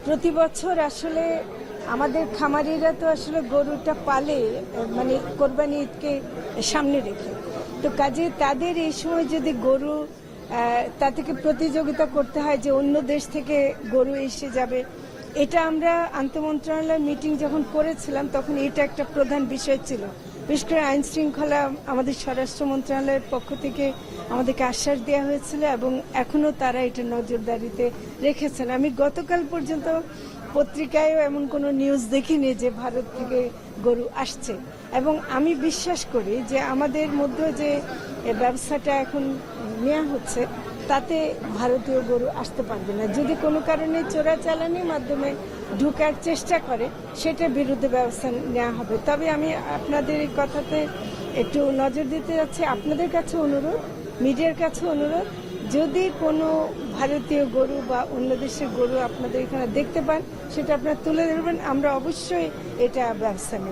প্রতি বছর আসলে আমাদের খামারিরা তো আসলে গরুটা পালে মানে কোরবানি ঈদকে সামনে রেখে, তো কাজে তাদের এই সময় যদি গরু তা থেকে প্রতিযোগিতা করতে হয় যে অন্য দেশ থেকে গরু এসে যাবে, এটা আমরা আন্তঃমন্ত্রণালয় মিটিং যখন করেছিলাম তখন এটা একটা প্রধান বিষয় ছিল। বিশেষ করে আইন শৃঙ্খলা আমাদের স্বরাষ্ট্র মন্ত্রণালয়ের পক্ষ থেকে আমাদেরকে আশ্বাস দেওয়া হয়েছিল এবং এখনো তারা এটা নজরদারিতে রেখেছেন। আমি গতকাল পর্যন্ত পত্রিকায়ও এমন কোনো নিউজ দেখিনি যে ভারত থেকে গরু আসছে, এবং আমি বিশ্বাস করি যে আমাদের মধ্যে যে ব্যবসাটা এখন নেওয়া হচ্ছে তাতে ভারতীয় গরু আসতে পারবে না। যদি কোনো কারণে চোরাচালানির মাধ্যমে ঢোকার চেষ্টা করে সেটার বিরুদ্ধে ব্যবস্থা নেওয়া হবে। তবে আমি আপনাদের এই কথাতে একটু নজর দিতে যাচ্ছি, আপনাদের কাছে অনুরোধ, মিডিয়ার কাছে অনুরোধ, যদি কোনো ভারতীয় গরু বা অন্য দেশের গরু আপনাদের এখানে দেখতে পান সেটা আপনারা তুলে ধরবেন, আমরা অবশ্যই এটা ব্যবস্থা নেব।